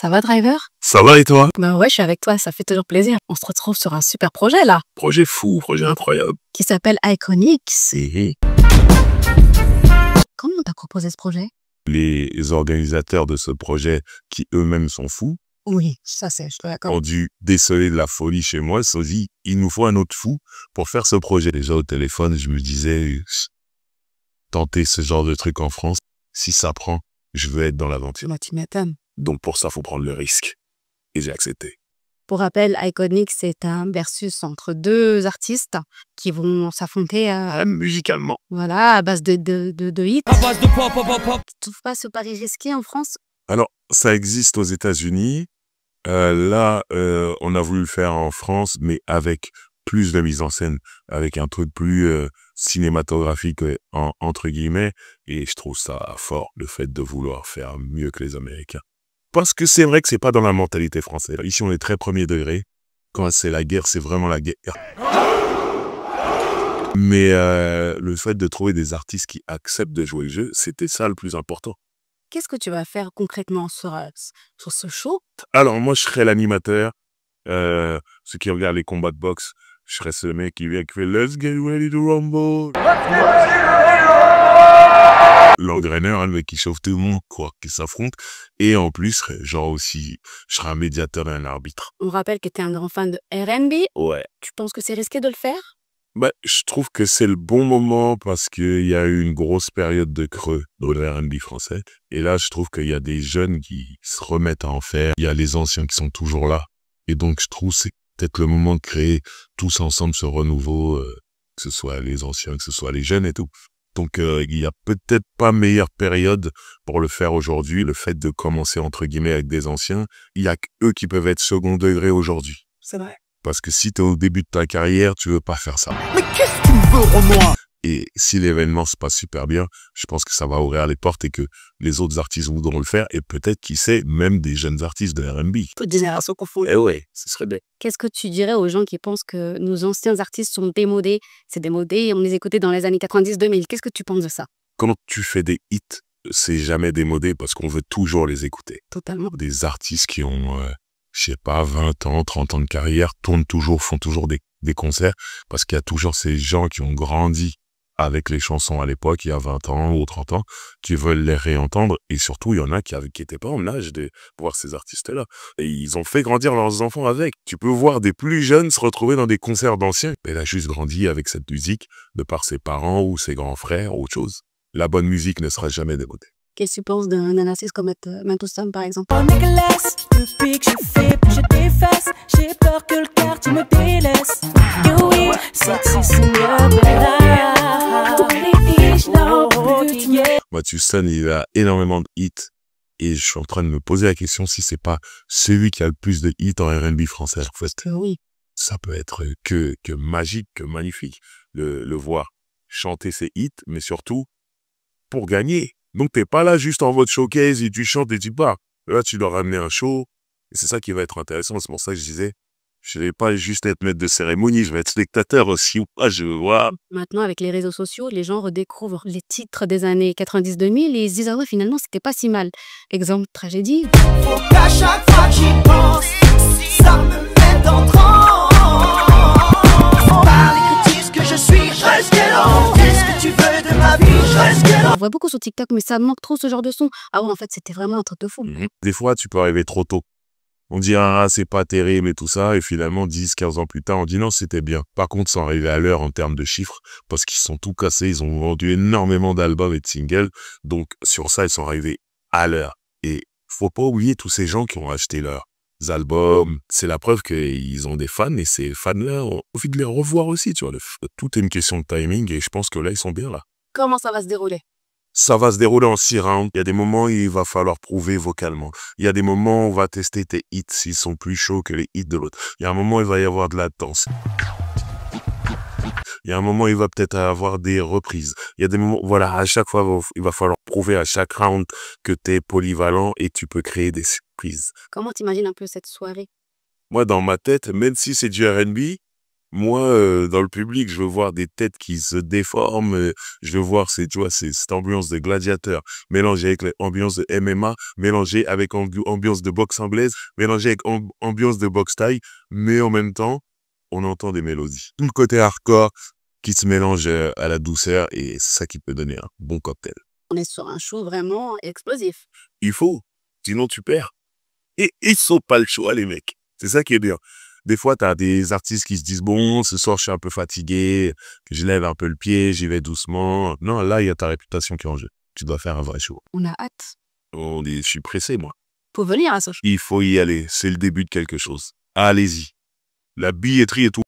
Ça va, Driver? Ça va et toi? Bah ouais, je suis avec toi, ça fait toujours plaisir. On se retrouve sur un super projet là, Projet fou, projet incroyable. qui s'appelle Iconics. Et Comment on t'a proposé ce projet? les organisateurs de ce projet, qui eux-mêmes sont fous, Oui, ça c'est, je suis d'accord. ont dû déceler de la folie chez moi. Ils se sont dit, il nous faut un autre fou pour faire ce projet. Déjà au téléphone, je me disais, tenter ce genre de truc en France, si ça prend, je veux être dans l'aventure. Bah, tu m'étonnes. Donc pour ça, faut prendre le risque. Et j'ai accepté. Pour rappel, Iconics, c'est un versus entre deux artistes qui vont s'affronter Musicalement. voilà, à base de hits. À base de pop, pop, pop, pop. Tu trouves pas ce pari risqué en France? Alors, ça existe aux États-Unis. Là, on a voulu le faire en France, mais avec plus de mise en scène, avec un truc plus cinématographique, entre guillemets. Et je trouve ça fort, le fait de vouloir faire mieux que les Américains. Parce que c'est vrai que c'est pas dans la mentalité française. Ici, on est très premier degré. Quand c'est la guerre, c'est vraiment la guerre. Mais le fait de trouver des artistes qui acceptent de jouer le jeu, c'était ça le plus important. Qu'est-ce que tu vas faire concrètement sur ce show? Alors, moi, je serais l'animateur. Ceux qui regardent les combats de boxe, je serais ce mec qui vient qui fait « Let's get ready to rumble ». L'engraineur, le mec qui chauffe tout le monde, quoi, qui s'affronte. Et en plus, genre aussi, je serais un médiateur et un arbitre. On rappelle que tu es un grand fan de R&B. Ouais. Tu penses que c'est risqué de le faire? Bah, je trouve que c'est le bon moment parce qu'il y a eu une grosse période de creux dans le R&B français. Et là, je trouve qu'il y a des jeunes qui se remettent à en faire. Il y a les anciens qui sont toujours là. Et donc, je trouve que c'est peut-être le moment de créer tous ensemble ce renouveau, que ce soit les anciens, que ce soit les jeunes et tout. Donc, il y a peut-être pas meilleure période pour le faire aujourd'hui. Le fait de commencer, entre guillemets, avec des anciens, il y a qu'eux qui peuvent être second degré aujourd'hui. C'est vrai. Parce que si t'es au début de ta carrière, tu veux pas faire ça. Mais qu'est-ce que tu me veux, Renoir? Et si l'événement se passe super bien, je pense que ça va ouvrir les portes et que les autres artistes voudront le faire. Et peut-être, qui sait, même des jeunes artistes de R&B. Toute génération confondue. Eh ouais, ce serait bien. Qu'est-ce que tu dirais aux gens qui pensent que nos anciens artistes sont démodés? C'est démodé, on les écoutait dans les années 90-2000. Qu'est-ce que tu penses de ça? Quand tu fais des hits, c'est jamais démodé parce qu'on veut toujours les écouter. Totalement. Des artistes qui ont, je sais pas, 20 ans, 30 ans de carrière, tournent toujours, font toujours des concerts parce qu'il y a toujours ces gens qui ont grandi avec les chansons à l'époque, il y a 20 ans ou 30 ans, qui veulent les réentendre. Et surtout, il y en a qui étaient pas en âge de voir ces artistes-là. Et ils ont fait grandir leurs enfants avec. Tu peux voir des plus jeunes se retrouver dans des concerts d'anciens. Elle a juste grandi avec cette musique de par ses parents ou ses grands frères ou autre chose. La bonne musique ne sera jamais démodée. Qu'est-ce que tu penses d'un artiste comme Matosam, par exemple? Oh Nicolas, depuis que je fais plus je t'efface. J'ai peur que le quartier me délaisse. Que oui, sexy Cinderella. Mathuson, il a énormément de hits. Et je suis en train de me poser la question si c'est pas celui qui a le plus de hits en R&B français. En fait, Oui. ça peut être que magique, que magnifique. Le voir chanter ses hits, mais surtout pour gagner. Donc, t'es pas là juste en mode showcase et tu chantes et tu pars. Là, tu dois ramener un show. Et c'est ça qui va être intéressant. C'est pour ça que je disais, je vais pas juste être maître de cérémonie, je vais être spectateur aussi ou pas, je veux voir. Maintenant, avec les réseaux sociaux, les gens redécouvrent les titres des années 90-2000 et ils se disent « Ah ouais, finalement, c'était pas si mal ». Exemple, Tragédie. Faut qu'à chaque fois que j'y pense, ça me met en transe. Par les critiques que je suis, je reste galant. Qu'est-ce que tu veux de ma vie, je reste galant. On voit beaucoup sur TikTok, mais ça manque trop ce genre de son. Ah ouais, en fait, c'était vraiment un truc de fou. Des fois, tu peux arriver trop tôt. On dit, ah, c'est pas terrible et tout ça, et finalement, 10, 15 ans plus tard, on dit non, c'était bien. Par contre, sans arriver à l'heure en termes de chiffres, parce qu'ils sont tout cassés, ils ont vendu énormément d'albums et de singles, donc sur ça, ils sont arrivés à l'heure. Et faut pas oublier tous ces gens qui ont acheté leurs albums, c'est la preuve qu'ils ont des fans, et ces fans-là ont envie de les revoir aussi, tu vois. Tout est une question de timing, et je pense que là, ils sont bien là. Comment ça va se dérouler? Ça va se dérouler en 6 rounds. Il y a des moments où il va falloir prouver vocalement. Il y a des moments où on va tester tes hits s'ils sont plus chauds que les hits de l'autre. Il y a un moment où il va y avoir de la danse. Il y a un moment où il va peut-être avoir des reprises. Il y a des moments, voilà, à chaque fois, il va falloir prouver à chaque round que tu es polyvalent et tu peux créer des surprises. Comment t'imagines un peu cette soirée? Moi, dans ma tête, même si c'est du R&B, Moi, dans le public, je veux voir des têtes qui se déforment. Je veux voir, tu vois, cette ambiance de gladiateur mélangée avec l'ambiance de MMA, mélangée avec ambiance de boxe anglaise, mélangée avec ambiance de boxe thaï, mais en même temps, on entend des mélodies. Tout le côté hardcore qui se mélange à la douceur et c'est ça qui peut donner un bon cocktail. On est sur un show vraiment explosif. Il faut, sinon tu perds. Et ils sont pas le choix, les mecs. C'est ça qui est bien. Des fois, tu as des artistes qui se disent, bon, ce soir, je suis un peu fatigué, je lève un peu le pied, j'y vais doucement. Non, là, il y a ta réputation qui est en jeu. Tu dois faire un vrai show. On a hâte. Je suis pressé, moi. Faut venir à ce show. Il faut y aller. C'est le début de quelque chose. Allez-y. La billetterie est tout.